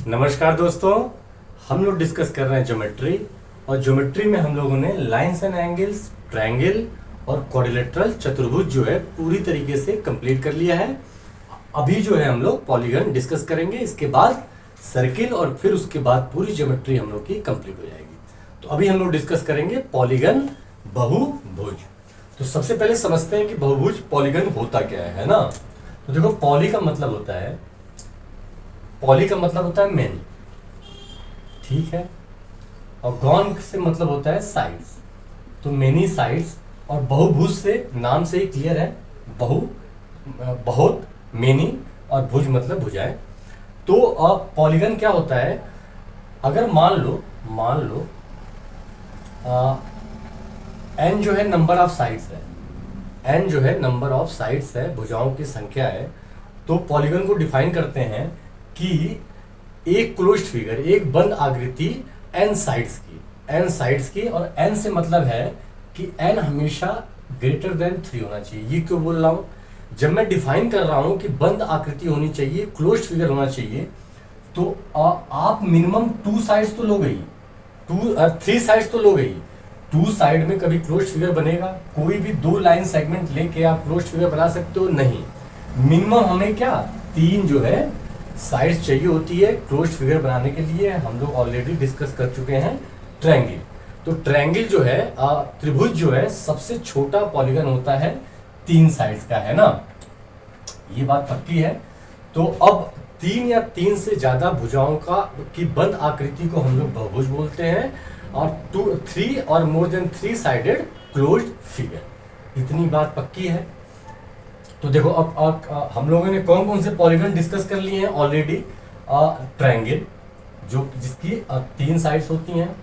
नमस्कार दोस्तों, हम लोग डिस्कस कर रहे हैं ज्योमेट्री। और ज्योमेट्री में हम लोगों ने लाइंस एंड एंगल्स, ट्रायंगल और क्वाड्रिलेटरल चतुर्भुज जो है पूरी तरीके से कंप्लीट कर लिया है। अभी जो है हम लोग पॉलीगन डिस्कस करेंगे, इसके बाद सर्किल और फिर उसके बाद पूरी ज्योमेट्री हम लोग की कंप्लीट हो जाएगी। तो अभी हम लोग डिस्कस करेंगे पॉलीगन, बहुभुज। तो सबसे पहले समझते हैं कि बहुभुज पॉलीगन होता क्या है ना। तो देखो, पॉली का मतलब होता है मैनी, ठीक है। और गॉन से मतलब होता है साइड्स, तो मेनी साइड्स। और बहुभुज से नाम से ही क्लियर है, बहुत, मेनी, और भुज मतलब भुजाएं। तो पॉलीगन क्या होता है, अगर मान लो n जो है नंबर ऑफ साइड्स है, n जो है नंबर ऑफ साइड्स है, भुजाओं की संख्या है। तो पॉलीगन को डिफाइन करते हैं कि एक क्लोज्ड फिगर, एक बंद आकृति n साइड्स की, और n से मतलब है कि n हमेशा ग्रेटर देन 3 होना चाहिए। ये क्यों बोल रहा हूं, जब मैं डिफाइन कर रहा हूं कि बंद आकृति होनी चाहिए, क्लोज्ड फिगर होना चाहिए, तो आप मिनिमम 2 साइड्स तो लो गई, 3 साइड्स तो लो गई। 2 साइड में कभी क्लोज्ड फिगर बनेगा? कोई भी 2 लाइन सेगमेंट लेके आप क्लोज्ड फिगर बना सकते हो? नहीं। मिनिमम हमें क्या 3 जो है साइड्स चाहिए होती है क्लोज्ड फिगर बनाने के लिए। हम लोग ऑलरेडी डिस्कस कर चुके हैं ट्रायंगल। तो ट्रायंगल जो है, त्रिभुज जो है, सबसे छोटा पॉलीगन होता है 3 साइड्स का, है ना। ये बात पक्की है। तो अब 3 या 3 से ज्यादा भुजाओं की बंद आकृति को हम लोग बहुभुज बोलते हैं, और 3 और more than 3 sided closed figure. इतनी बात पक्की है। तो देखो, अब हम लोगों ने कौन कौन से पॉलीगन डिस्कस कर लिए हैं ऑलरेडी। ट्रायंगल जिसकी 3 साइड्स होती हैं,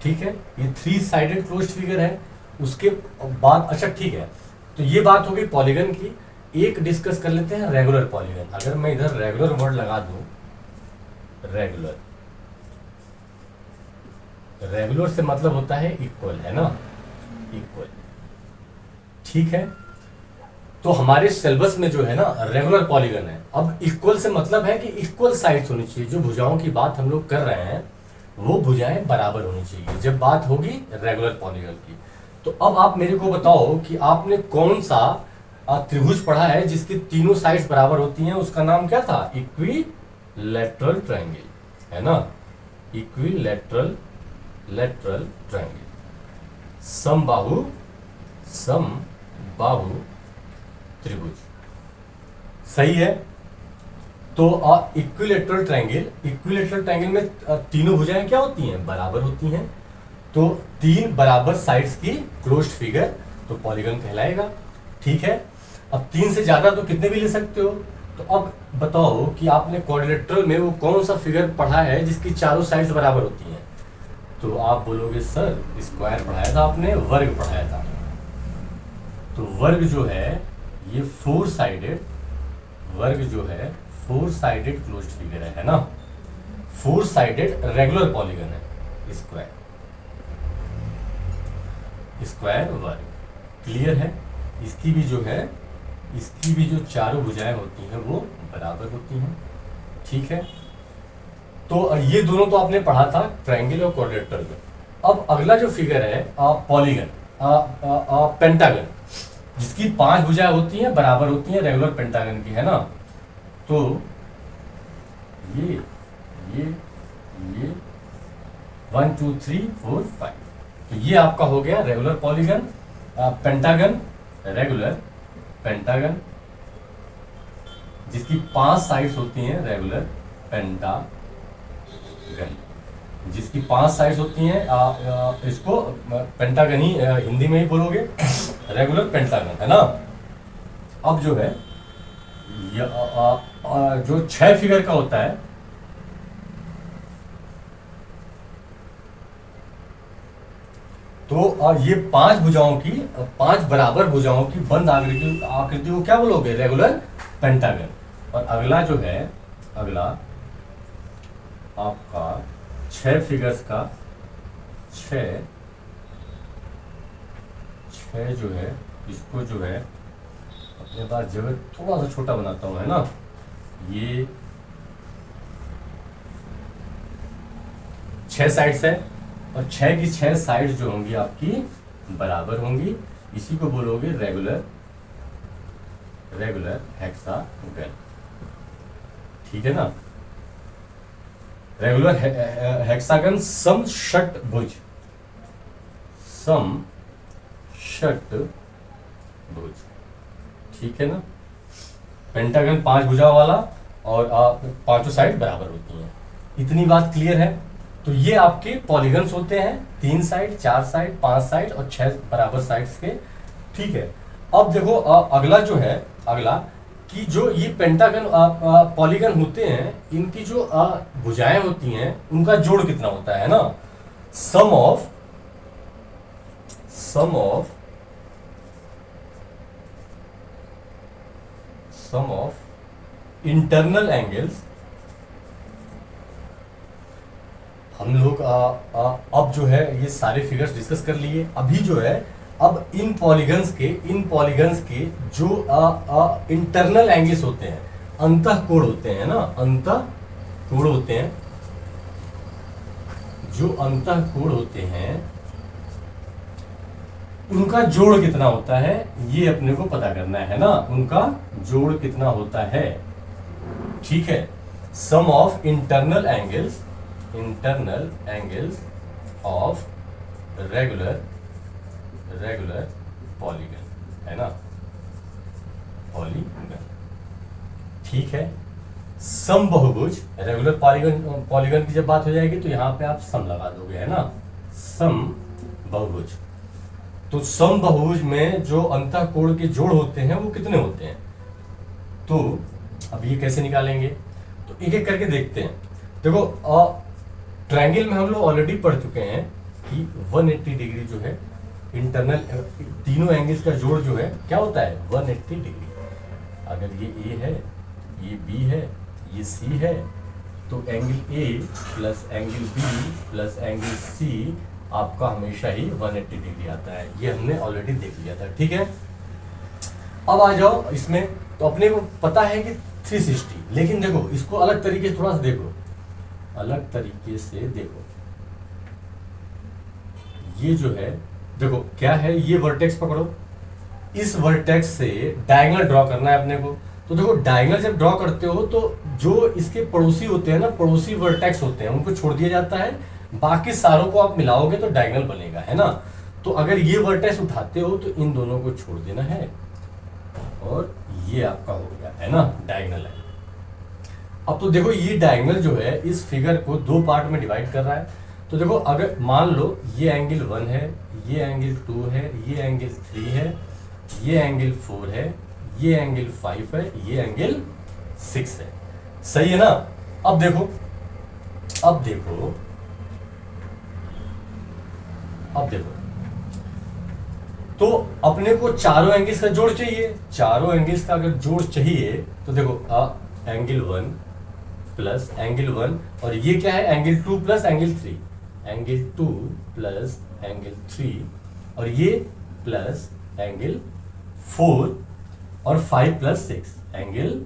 ठीक है, ये 3 साइडेड क्लोज्ड फिगर है। उसके बाद अच्छा ठीक है, तो ये बात हो गई पॉलीगन की। एक डिस्कस कर लेते हैं रेगुलर पॉलीगन। अगर मैं इधर रेगुलर वर्ड लगा दूं, रेगुलर से मतलब होता है इक्वल, है ना, इक्वल, ठीक है। तो हमारे सिलेबस में जो है ना रेगुलर पॉलीगन है। अब इक्वल से मतलब है कि इक्वल साइड्स होनी चाहिए। जो भुजाओं की बात हम लोग कर रहे हैं वो भुजाएं बराबर होनी चाहिए जब बात होगी रेगुलर पॉलीगन की। तो अब आप मेरे को बताओ कि आपने कौन सा त्रिभुज पढ़ा है जिसकी तीनों साइड्स बराबर होती हैं। उसका नाम क्या था? इक्विलैटरल ट्रायंगल, है ना, इक्विलैटरल ट्रायंगल। समबाहु त्रिभुज, सही है। तो इक्विलैटरल ट्रायंगल में तीनों भुजाएं क्या होती हैं? बराबर होती हैं। तो 3 बराबर साइड्स की क्लोज्ड फिगर तो पॉलीगन कहलाएगा, ठीक है। अब 3 से ज्यादा तो कितने भी ले सकते हो। तो अब बताओ कि आपने क्वाड्रिलेटरल में वो कौन सा फिगर पढ़ा है जिसकी चारों साइड्स बराबर होती हैं। तो आप बोलोगे सर स्क्वायर पढ़ाया था आपने, वर्ग पढ़ाया था। तो वर्ग जो है ये 4 साइडेड, वर्ग जो है 4 साइडेड क्लोज्ड फिगर है ना। 4 साइडेड रेगुलर पॉलीगन है स्क्वायर वर्ग, क्लियर है। इसकी भी जो चारों भुजाएं होती हैं वो बराबर होती हैं, ठीक है। तो ये दोनों तो आपने पढ़ा था ट्रायंगल और क्वाड्रिलेटरल में। अब अगला जो फिगर है पॉलीगन, पेंटागन, जिसकी 5 भुजाएं होती हैं, बराबर होती हैं रेगुलर पेंटागन की, है ना। तो ये 1 2 3 4 5, तो ये आपका हो गया regular polygon, pentagon, regular pentagon, जिसकी 5 साइड्स होती हैं, रेगुलर पेंटागन, जिसकी 5 साइड्स होती हैं। इसको पेंटागन ही हिंदी में ही बोलोगे, रेगुलर पेंटागन, है ना। अब जो है जो 6 फिगर का होता है, तो ये 5 बराबर भुजाओं की बंद आकृति को क्या बोलोगे? Regular pentagon. और अगला जो है, आपका 6 फिगर्स का 6 जो है, इसको जो है अपने पास जगह थोड़ा सा छोटा बनाता हूँ, है ना। ये 6 साइड्स है और 6 की 6 साइड्स जो होंगी आपकी बराबर होंगी। इसी को बोलोगे रेगुलर हेक्सागन। ठीक है ना। रेगुलर हेक्सागन समषटभुज ठीक है ना। पेंटागन 5 भुजा वाला और पांचों साइड बराबर होती हैं। इतनी बात क्लियर है। तो ये आपके पॉलीगन्स होते हैं, 3 साइड, 4 साइड, 5 साइड और 6 बराबर साइड्स के। ठीक है। अब देखो अगला जो है, अगला कि जो ये पेंटागन पॉलीगन होते हैं, इनकी जो भुजाएं होती हैं उनका जोड़ कितना होता है ना। सम ऑफ इंटरनल एंगल्स। हम लोग अब जो है ये सारे फिगर्स डिस्कस कर लिए। अभी जो है अब इन पॉलीगन्स के जो इंटरनल एंगल्स होते हैं, अंतःकोण होते हैं ना, अंतःकोण होते हैं, जो अंतःकोण होते हैं उनका जोड़ कितना होता है ये अपने को पता करना है ना। उनका जोड़ कितना होता है। ठीक है। Sum of internal angles of regular polygon है ना, पॉलीगन। ठीक है। सम बहुभुज, रेगुलर पॉलीगन की जब बात हो जाएगी तो यहां पे आप सम लगा दोगे, है ना, सम बहुभुज। तो सम बहुभुज में जो अंतःकोण के जोड़ होते हैं वो कितने होते हैं। तो अब ये कैसे निकालेंगे, तो एक एक करके देखते हैं। देखो ट्रायंगल में हम लोग ऑलरेडी पढ़ चुके हैं कि 180 डिग्री जो है इंटरनल, तीनों एंगल्स का जोड़ जो है क्या होता है 180 डिग्री। अगर ये ए है, ये बी है, ये सी है, तो angle A plus angle B plus angle C आपका हमेशा ही 180 डिग्री आता है। ये हमने ऑलरेडी देख लिया था। ठीक है। अब आ जाओ इसमें, तो अपने को पता है कि 360, लेकिन देखो इसको अलग तरीके से थोड़ा सा देखो, अलग तरीके से देखो। ये जो है देखो क्या है, ये वर्टेक्स पकड़ो, इस वर्टेक्स से डायगोनल ड्रॉ करना है अपने को। तो देखो डायगोनल जब ड्रॉ करते हो तो जो इसके पड़ोसी होते हैं ना, पड़ोसी वर्टेक्स होते हैं, उनको छोड़ दिया जाता है, बाकी सारों को आप मिलाओगे तो डायगोनल बनेगा, है ना। तो अगर ये वर्टेक्स उठाते हो तो इन दोनों को छोड़ देना है और ये आपका हो गया, है ना, डायगोनल है। अब तो देखो ये डायगोनल जो है इस फिगर को 2 पार्ट में डिवाइड कर रहा है। तो देखो अगर मान लो ये एंगल 1 है, ये एंगल 2 है, ये एंगल 3 है, ये एंगल 4 है, ये एंगल 5 है, ये एंगल 6 है। सही है ना। अब देखो तो अपने को चारों एंगल्स का जोड़ चाहिए। चारों एंगल्स का अगर जोड़ चाहिए तो देखो एंगल 1 प्लस एंगल 1 और ये क्या है angle 2 plus angle 3, angle 2 plus angle 3 और ये प्लस एंगल 4 और 5 प्लस 6, एंगल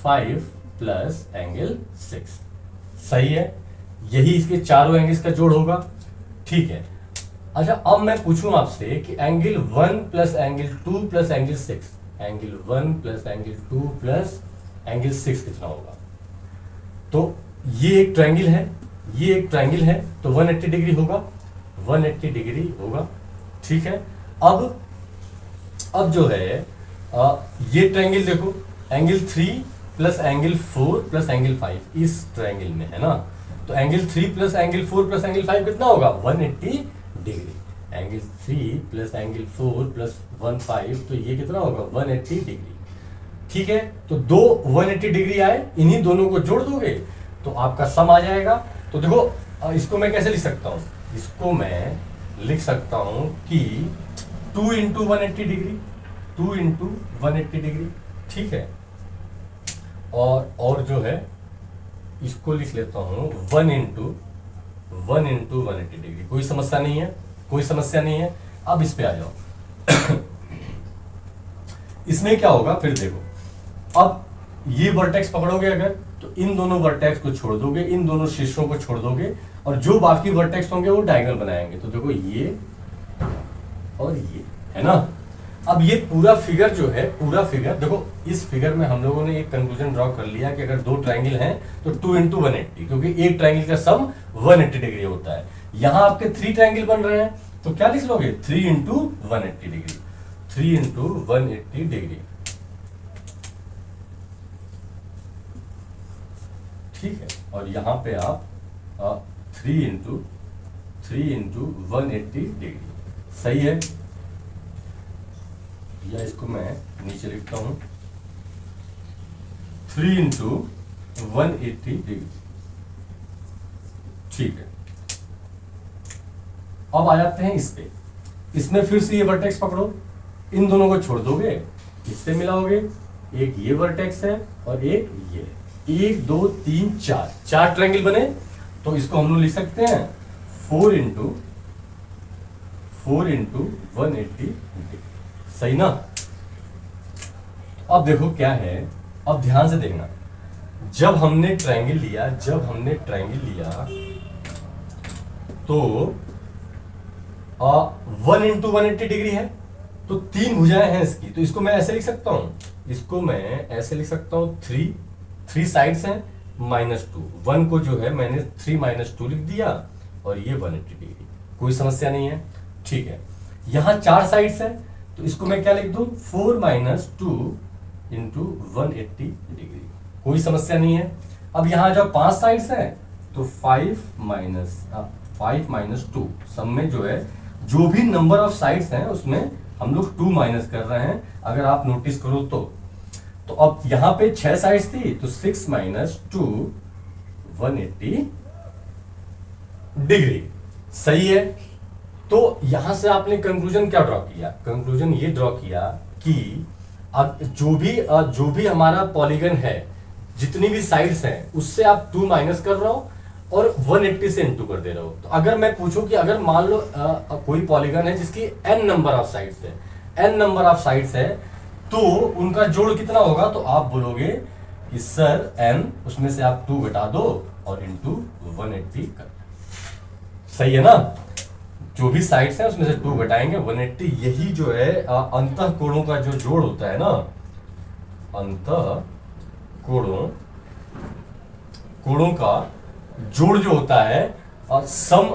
5 प्लस एंगल 6। सही है। यही इसके चारों एंगल्स का जोड़ होगा। ठीक है। अच्छा अब मैं पूछूं आपसे कि angle 1 plus angle 2 plus angle 6, angle 1 plus angle 2 plus angle 6 कितना होगा। तो ये एक ट्रायंगल है, ये एक ट्रायंगल है, तो 180 डिग्री होगा, 180 डिग्री होगा। ठीक है। अब जो है ये ट्रायंगल देखो, angle 3 plus angle 4 plus angle 5 इस ट्रायंगल में है ना। तो angle 3 plus angle 4 plus angle 5 कितना होगा 180 degree. Angle 3 plus angle 4 plus 15 तो ये कितना होगा 180 डिग्री। ठीक है। तो दो 180 डिग्री आए, इन्हीं दोनों को जोड़ दोगे तो आपका सम आ जाएगा। तो देखो इसको मैं कैसे लिख सकता हूं, इसको मैं लिख सकता हूं कि 2 इंटू 180 डिग्री, 2 इंटू 180 डिग्री। ठीक है। और जो है इसको लिख लेता हूं 1 इंटू 180 डिग्री। कोई समस्या नहीं है, कोई समस्या नहीं है। अब इस पे आ जाओ इसमें क्या होगा फिर देखो, अब ये वर्टेक्स पकड़ोगे अगर तो इन दोनों वर्टेक्स को छोड़ दोगे, इन दोनों शीर्षों को छोड़ दोगे, और जो बाकी वर्टेक्स होंगे वो डायगोनल बनाएंगे। तो देखो ये और ये, है ना। अब ये पूरा फिगर जो है, पूरा फिगर देखो, इस फिगर में हम लोगों ने एक कंक्लूजन ड्रॉ कर लिया कि अगर दो ट्रायंगल हैं तो 2 × 180, क्योंकि एक ट्रायंगल का सम 180 डिग्री होता है। यहां आपके 3 ट्रायंगल बन रहे हैं, तो क्या लिख लोगे, 3 × 180 डिग्री, 3 × 180 डिग्री, ठीक है। और यहां पे आप 3 × 180 डिग्री, सही है। या इसको मैं नीचे लिखता हूं, 3 × 180 डिग्री, ठीक है। अब आ जाते हैं इस पे, इसमें फिर से ये वर्टेक्स पकड़ो, इन दोनों को छोड़ दोगे, इससे मिलाओगे, एक ये वर्टेक्स है और एक ये, 1 2 3 4 ट्रायंगल बने। तो इसको हम लोग लिख सकते हैं 4 × 180 डिग्री, सही ना। अब देखो क्या है, अब ध्यान से देखना, जब हमने ट्रायंगल लिया तो 1 × 180 डिग्री है, तो 3 भुजाएं हैं इसकी, तो इसको मैं ऐसे लिख सकता हूं, इसको मैं ऐसे लिख सकता हूं, 3 साइड्स हैं -2, 1 को जो है मैंने 3 - 2 लिख दिया, और ये 180 डिग्री, कोई समस्या नहीं है, ठीक है। यहां 4 साइड्स हैं, तो इसको मैं क्या लिख दूं, 4 - 2 × 180 डिग्री, कोई समस्या नहीं है। अब यहां जब 5 साइड्स हैं, तो 5 - 2, सब में जो है, जो भी नंबर ऑफ साइड्स हैं उसमें हम लोग 2 माइनस कर रहे हैं, अगर आप नोटिस करो तो अब यहां पे 6 साइड्स थी, तो 6 - 2 180 डिग्री, सही है। तो यहां से आपने कंक्लूजन क्या ड्रॉ किया, कंक्लूजन ये ड्रॉ किया कि अब जो भी हमारा पॉलीगन है, जितनी भी साइड्स हैं, उससे आप 2 माइनस कर रहे हो और 180 से इंटू कर दे रहे हो। तो अगर मैं पूछूं कि अगर मान लो कोई पॉलीगन है जिसकी n नंबर ऑफ साइड्स है, तो उनका जोड़ कितना होगा, तो आप बोलोगे कि सर n, उसमें से आप 2 घटा दो और इंटू 180 कर, सही है ना। जो भी साइड्स हैं उसमें से 2 घटाएंगे, 180, यही जो है अंतः कोणों का जो जोड़ होता है ना, अंतः कोणों का जोड़ जो होता है, सम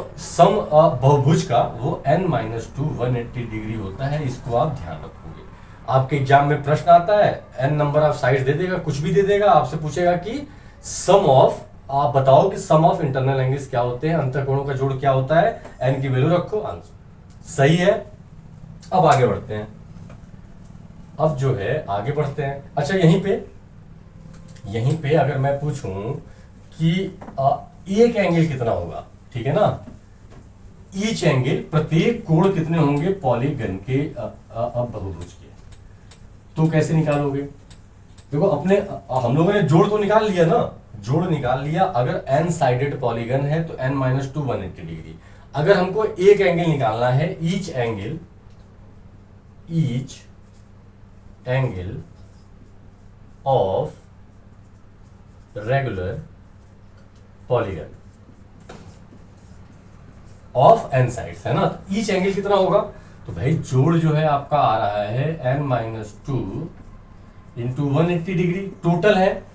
बहुभुज का, वो n - 2 180 डिग्री होता है। इसको आप ध्यान रखोगे, आपके एग्जाम में प्रश्न आता है, n नंबर ऑफ साइड्स दे देगा, कुछ भी दे देगा, आपसे पूछेगा कि आप बताओ कि सम ऑफ इंटरनल एंगल्स क्या होते हैं, अंतःकोणों का जोड़ क्या होता है, n की वैल्यू रखो, आंसर, सही है। अब आगे बढ़ते हैं, अच्छा यहीं पे अगर मैं पूछूं कि एक एंगल कितना होगा, ठीक है ना, ईच एंगल, प्रत्येक कोण कितने होंगे पॉलीगन के बहुभुज के, तो कैसे निकालोगे। देखो, हम लोगों ने जोड़ तो निकाल लिया ना, अगर n साइडेड पॉलीगन है तो n - 2 180 डिग्री। अगर हमको एक एंगल निकालना है, each angle of regular polygon of n sides, है ना, तो ईच एंगल कितना होगा, तो भाई जोड़ जो है आपका आ रहा है n - 2 × 180 डिग्री टोटल है।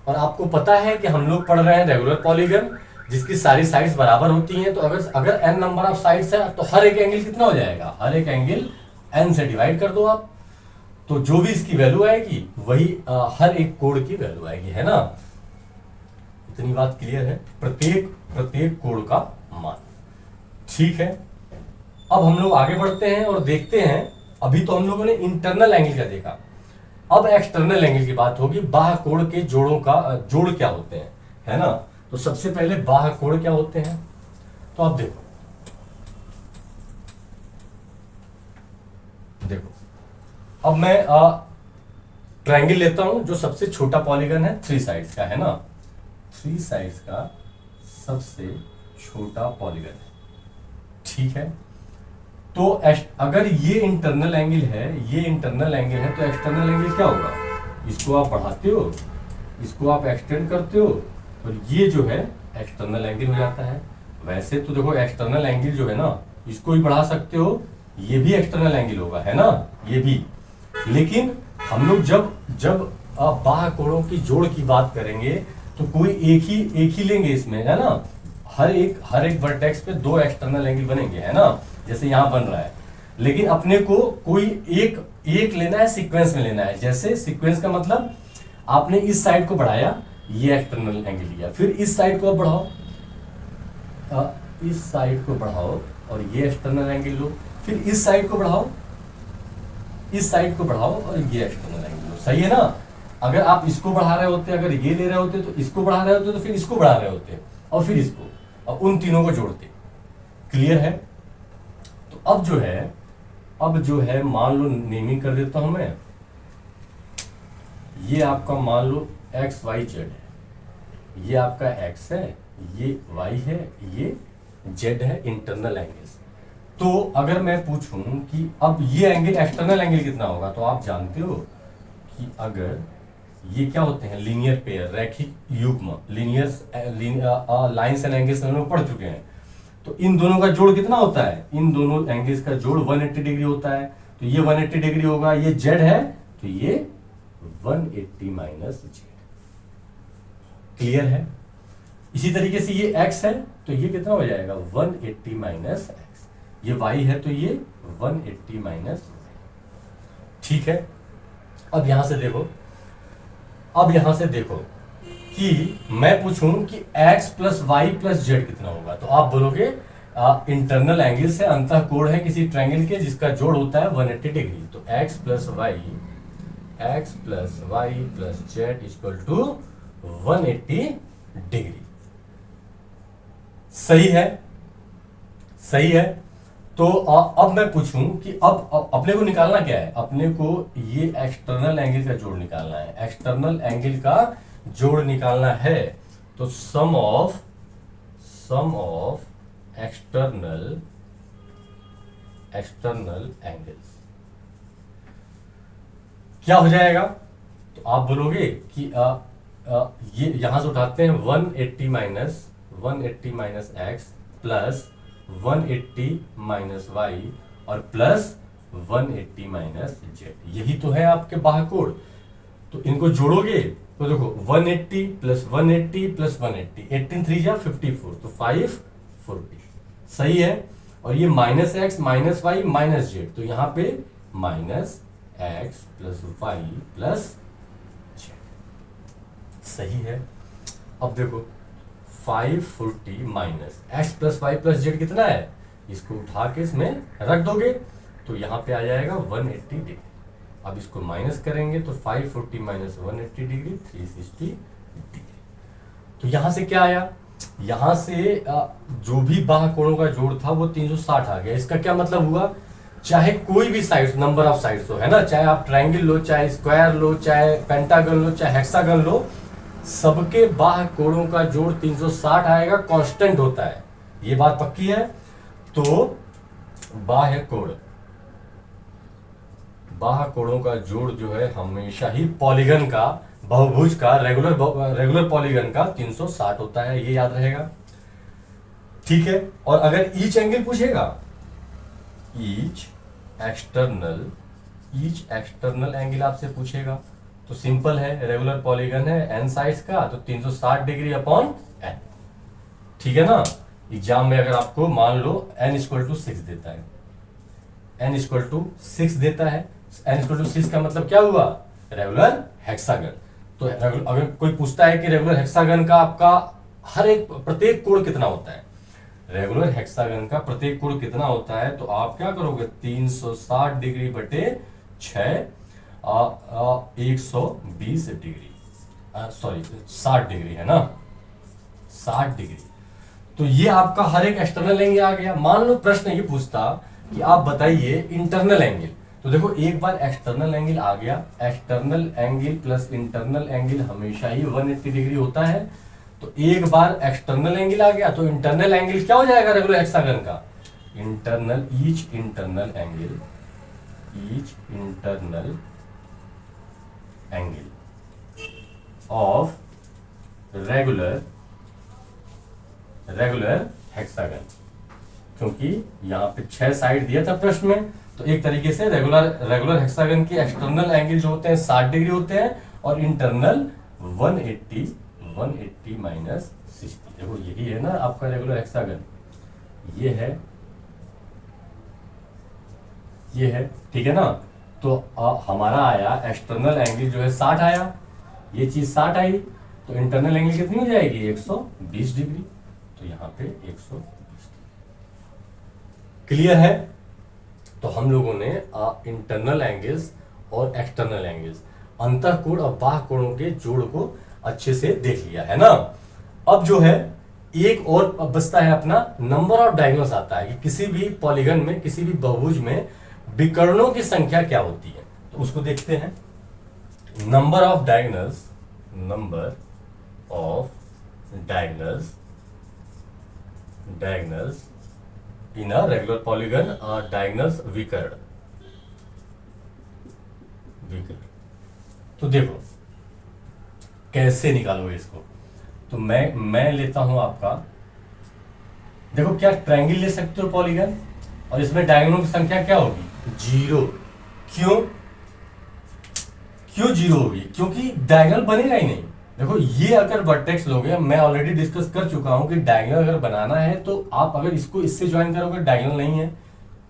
और आपको पता है कि हम लोग पढ़ रहे हैं रेगुलर पॉलीगन जिसकी सारी साइड्स बराबर होती हैं, तो अगर n नंबर ऑफ साइड्स है तो हर एक एंगल कितना हो जाएगा, हर एक एंगल n से डिवाइड कर दो आप, तो जो भी इसकी वैल्यू आएगी वही हर एक कोण की वैल्यू आएगी, है ना। इतनी बात क्लियर है, प्रत्येक कोण का मान, ठीक है। अब हम लोग आगे बढ़ते हैं और देखते हैं, अभी तो हम लोगों ने इंटरनल एंगल का देखा, अब एक्सटर्नल एंगल की बात होगी, बाह्य कोण के जोड़ों का जोड़ क्या होते हैं, है ना। तो सबसे पहले बाह्य कोण क्या होते हैं, तो आप देखो अब मैं ट्रायंगल लेता हूं जो सबसे छोटा पॉलीगन है, 3 साइड्स का, है ना, 3 साइड्स का सबसे छोटा पॉलीगन है, ठीक है। तो अगर ये इंटरनल एंगल है, तो एक्सटर्नल एंगल क्या होगा, इसको आप बढ़ाते हो, इसको आप एक्सटेंड करते हो और ये जो है एक्सटर्नल एंगल हो जाता है। वैसे तो देखो एक्सटर्नल एंगल जो है ना, इसको भी बढ़ा सकते हो, ये भी एक्सटर्नल एंगल होगा, है ना, ये भी। लेकिन हम लोग जब जब बाह्य कोणों की जोड़ की बात करेंगे तो कोई एक ही लेंगे इसमें, है ना। हर एक वर्टेक्स पे दो एक्सटर्नल एंगल बनेंगे, है ना, जैसे यहां बन रहा है। लेकिन अपने को कोई एक लेना है, सीक्वेंस में लेना है। जैसे सीक्वेंस का मतलब आपने इस साइड को बढ़ाया, ये एक्सटर्नल एंगल लिया, फिर इस साइड को अब बढ़ाओ, इस साइड को बढ़ाओ और ये एक्सटर्नल एंगल लो, फिर इस साइड को बढ़ाओ, इस साइड को बढ़ाओ और ये एक्सटर्नल एंगल लो। सही है ना। अगर आप इसको बढ़ा रहे होते, अगर ये ले रहे होते तो इसको बढ़ा रहे होते, तो फिर इसको बढ़ा रहे होते और फिर इसको, और उन तीनों को जोड़ते। क्लियर है। तो अब जो है मान लो, नेमिंग कर देता हूं मैं, ये आपका मान लो एक्स वाई जेड है, ये आपका एक्स है, ये वाई है, ये जेड है, इंटरनल एंगल्स। तो अगर मैं पूछूं कि अब ये एंगल एक्सटर्नल एंगल कितना होगा, तो आप जानते हो कि अगर ये क्या होते हैं, लीनियर पेयर, रैखिक युग्म, लाइंस एंड एंगल्स हम लोग पढ़ चुके हैं। तो इन दोनों का जोड़ कितना होता है, इन दोनों एंगल्स का जोड़ 180 डिग्री होता है। तो ये 180 डिग्री होगा, ये जेड है तो ये 180 माइनस जेड। क्लियर है। इसी तरीके से ये x है तो ये कितना हो जाएगा, 180 माइनस एक्स। ये y है तो ये 180 माइनस। ठीक है। अब यहां से देखो कि मैं पूछूं कि x plus Y plus Z कितना होगा, तो आप बोलोगे इंटरनल एंगल से अंतः कोण है किसी ट्रायंगल के जिसका जोड़ होता है 180 डिग्री। तो x plus Y plus Z equal to 180 degree. सही है। तो अब मैं पूछूं कि अब अपने को निकालना क्या है, अपने को ये एक्सटर्नल एंगल का जोड़ निकालना है, एक्सटर्नल एंगल का जोड़ निकालना है। तो सम ऑफ एक्सटर्नल एंगल्स क्या हो जाएगा, तो आप बोलोगे कि ये यहां से उठाते हैं 180 minus X plus 180 minus Y और प्लस 180 माइनस जेड। यही तो है आपके बाह्य कोण। तो इनको जोड़ोगे तो देखो 180 प्लस 180 प्लस 180, 18 3 जा 54, तो 540। सही है। और ये minus X minus Y minus Z, तो यहां पे minus X plus Y plus Z. सही है। अब देखो 540 minus X plus Y plus Z कितना है, इसको उठा के इसमें रख दोगे तो यहां पे आ जाएगा 180 डिग्री। अब इसको माइनस करेंगे तो 540 माइनस 180 डिग्री 360 डिग्री। तो यहां से क्या आया, यहां से जो भी बाह्य कोणों का जोड़ था वो 360 आ गया। इसका क्या मतलब हुआ, चाहे कोई भी साइड, नंबर ऑफ साइड्स हो, है ना, चाहे आप ट्रायंगल लो, चाहे स्क्वायर लो, चाहे पेंटागन लो, चाहे हेक्सागन लो, सबके बाह्य कोणों का जोड़ 360 आएगा, कांस्टेंट होता है। ये बात पक्की है। तो बाह्य कोणों का जोड़ जो है हमेशा ही पॉलीगन का, बहुभुज का, रेगुलर पॉलीगन का 360 होता है, ये याद रहेगा। ठीक है। और अगर ईच एंगल पूछेगा, ईच एक्सटर्नल एंगल आपसे पूछेगा, तो सिंपल है, रेगुलर पॉलीगन है, एन साइड्स का, तो 360 डिग्री अपॉन एन। ठीक है ना। एग्जाम में अगर आपको मान लो n इक्वल टू 6 देता है, n इक्वल टू 6 देता है, n इक्वल टू 6 का मतलब क्या हुआ, रेगुलर हेक्सागन। तो अगर कोई पूछता है कि रेगुलर हेक्सागन का आपका प्रत्येक कोण कितना होता है, रेगुलर हेक्सागन का प्रत्येक कोण कितना होता है, तो आप क्या करोगे, 360 डिग्री बटे 6, 120 डिग्री, सॉरी 60 डिग्री है ना, 60 डिग्री। तो ये आपका हर एक एक्सटर्नल एंगल आ गया। मान लो प्रश्न ये पूछता कि आप बताइए इंटरनल एंगल, तो देखो एक बार एक्सटर्नल एंगल आ गया, external angle plus internal angle हमेशा ही 180 डिग्री होता है। तो एक बार एक्सटर्नल एंगल आ गया तो इंटरनल एंगल क्या हो जाएगा रेगुलर हेक्सागन का, each internal angle of regular hexagon, क्योंकि यहाँ पे 6 साइड दिया था प्रश्न में, तो एक तरीके से रेगुलर हेक्सागन के एक्सटर्नल एंगल जो होते हैं 60 डिग्री होते हैं और इंटरनल 180 माइनस 60। देखो यही है ना आपका रेगुलर हेक्सागन, ये है ठीक है ना। तो हमारा आया एक्सटर्नल एंगल जो है 60 आया, ये चीज 60 आई, तो इंटरनल एंगल कितनी हो जाएगी 120 डिग्री, तो यहाँ पे 120। क्लियर है। तो हम लोगों ने इंटरनल एंगल्स और एक्सटर्नल एंगल्स, अंतःकोण और बाह्य कोणों के जोड़ को अच्छे से देख लिया है ना। अब जो है एक और बचता है अपना नंबर ऑफ डायगोनल्स आता है कि किसी भी पॉलीगन में, किसी भी बहुभुज में विकर्णों की संख्या क्या होती है, तो उसको देखते हैं। Number of diagonals in a regular polygon और डायगोनल्स विकर्ण। तो देखो कैसे निकालोगे इसको, तो मैं लेता हूं आपका, देखो क्या ट्रायंगल ले सकते हो पॉलीगन, और इसमें डायगोनल की संख्या क्या होगी 0। क्यों 0 होगी, क्योंकि डायगोनल बनेगा ही नहीं। देखो ये अगर वर्टेक्स लोगे, मैं ऑलरेडी डिस्कस कर चुका हूं कि डायगोनल अगर बनाना है तो आप अगर इसको इससे ज्वाइन करोगे डायगोनल नहीं है,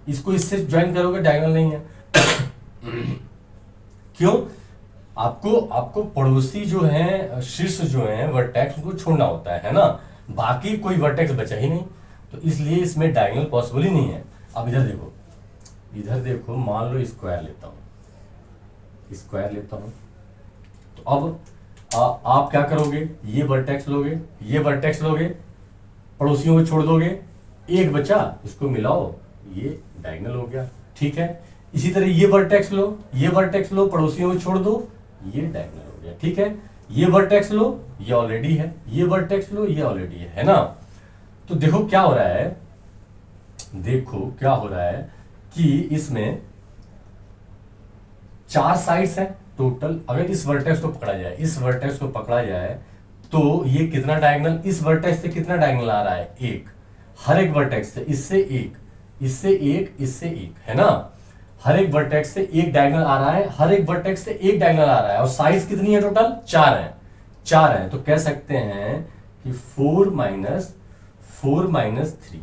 इसको इससे ज्वाइन करोगे डायगोनल नहीं है। क्यों, आपको पड़ोसी जो है, शीर्ष जो है वर्टेक्स, उनको छोड़ना होता है ना, बाकी कोई वर्टेक्स बचा ही नहीं, तो इसलिए इसमें डायगोनल पॉसिबल ही नहीं है। अब इधर देखो, मान लो स्क्वायर लेता हूं, तो अब आप क्या करोगे, ये वर्टेक्स लोगे, पड़ोसियों को छोड़ दोगे, एक बचा इसको मिलाओ, ये डायगोनल हो गया, ठीक है। इसी तरह ये वर्टेक्स लो, पड़ोसियों को छोड़ दो, ये डायगोनल हो गया, ठीक है। ये वर्टेक्स लो, ये ऑलरेडी है, ये वर्टेक्स लो, ये ऑलरेडी है ना। तो देखो क्या हो रहा है कि इसमें 4 साइड्स हैं टोटल। अगर इस वर्टेक्स को पकड़ा जाए, तो ये कितना डायगोनल, इस वर्टेक्स से कितना डायगोनल आ रहा है 1, हर एक वर्टेक्स से, इससे एक, है ना। हर एक वर्टेक्स से एक डायगोनल आ रहा है, और साइज कितनी है टोटल 4 है। तो कह सकते हैं कि 4 माइनस 3,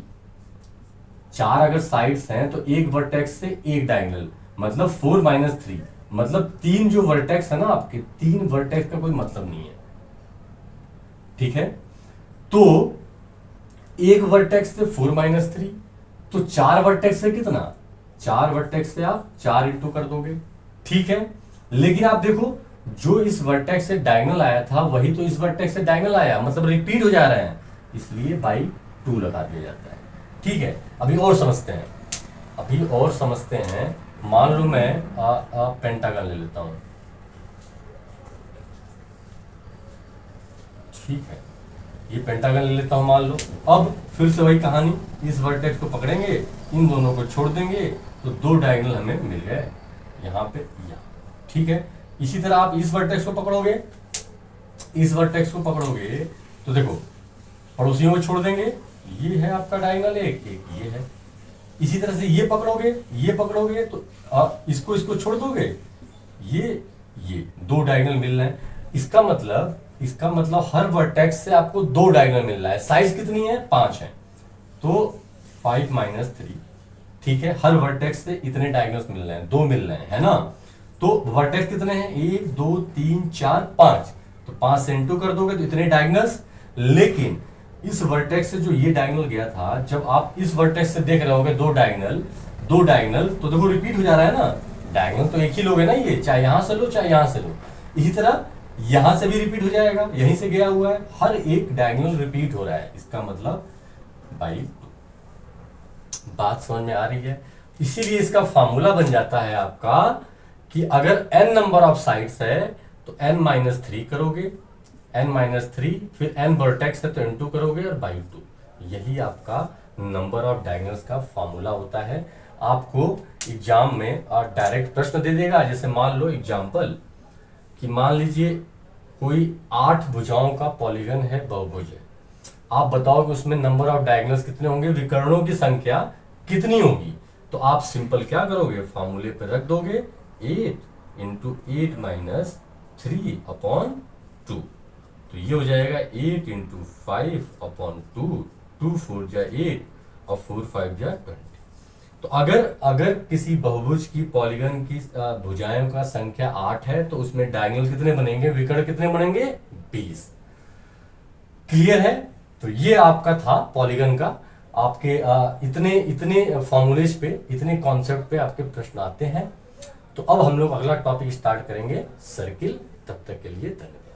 4 अगर साइड्स हैं तो एक वर्टेक्स से एक डायगोनल, मतलब 4 माइनस 3, मतलब 3 जो वर्टेक्स है ना आपके, 3 वर्टेक्स का कोई मतलब नहीं है, ठीक है। तो एक वर्टेक्स से 4 माइनस 3, तो 4 वर्टेक्स से कितना, 4 वर्टेक्स से आप 4 इंटू कर दोगे, ठीक है। लेकिन आप देखो जो इस वर्टेक्स से डायगोनल आया था वही तो इस वर्टेक्स से डायगोनल आया, मतलब रिपीट हो जा रहे हैं, इसलिए बाई 2 लगा दिया जाता है, ठीक है। अभी और समझते हैं, मान लो मैं पेंटागन ले लेता हूं, ठीक है, ये पेंटागन ले लेता हूं मान लो। अब फिर से वही कहानी, इस वर्टेक्स को पकड़ेंगे, इन दोनों को छोड़ देंगे, तो 2 डायगोनल हमें मिल गए, यहाँ पे, ठीक है। इसी तरह आप इस वर्टेक्स को पकड़ोगे, तो देखो पड़ोसियों को छोड़ देंगे, ये है आपका डायगोनल, एक ये है। इसी तरह से ये पकड़ोगे तो इसको छोड़ दोगे, ये 2 डायगोनल मिल रहे हैं। इसका मतलब हर वर्टेक्स से आपको 2 डायगोनल मिल रहा है। साइज कितनी है 5 है, तो 5 माइनस 3, ठीक है। हर वर्टेक्स से इतने डायगोनल्स मिल रहे हैं, 2 मिल रहे हैं ना। तो वर्टेक्स कितने हैं 1 2 3 4 5, तो 5 से इंटू कर दोगे तो इतने डायगोनल्स। लेकिन इस वर्टेक्स से जो ये डायगोनल गया था, जब आप इस वर्टेक्स से देख रहे होगे 2 डायगोनल, तो देखो रिपीट हो जा रहा है ना, डायगोनल तो एक ही लोगे ना, ये चाहे यहां से लो चाहे यहां से लो। इसी तरह यहां से भी रिपीट हो जाएगा, यहीं से गया हुआ है, हर एक डायगोनल रिपीट हो रहा है, इसका मतलब बाई 2। बात समझ में आ रही है। इसीलिए इसका फॉर्मूला बन जाता है आपका कि अगर n नंबर ऑफ साइड्स है तो n माइनस 3 करोगे, फिर n वर्टेक्स है तो n2 करोगे और बाई 2। यही आपका नंबर ऑफ डायगोनल्स का फॉर्मूला होता है। आपको एग्जाम में डायरेक्ट प्रश्न दे देगा, जैसे मान लो एग्जाम्पल कि मान लीजिए कोई 8 भुजाओं का पॉलीगन है, बहुभुज है। आप बताओ कि उसमें नंबर ऑफ डायगोनल्स कितने होंगे, विकर्णों की संख्या कितनी होगी। तो आप सिंपल क्या करोगे, फॉर्मूले पे रख दोगे 8 इंटू 8 माइनस 3/2। तो ये हो जाएगा 8 इंटू 5/2, 2 4 जा 8 और 4 5 जा 20। तो अगर किसी बहुभुज की पॉलीगन की भुजाओं का संख्या 8 है तो उसमें डायगोनल कितने बनेंगे, विकर्ण कितने बनेंगे, 20। क्लियर है। तो ये आपका था पॉलीगन का। आपके इतने इतने फॉर्मूलेज पे, इतने कॉन्सेप्ट पे आपके प्रश्न आते हैं। तो अब हम लोग अगला टॉपिक स्टार्ट करेंगे, सर्किल। तब तक के लिए धन्यवाद।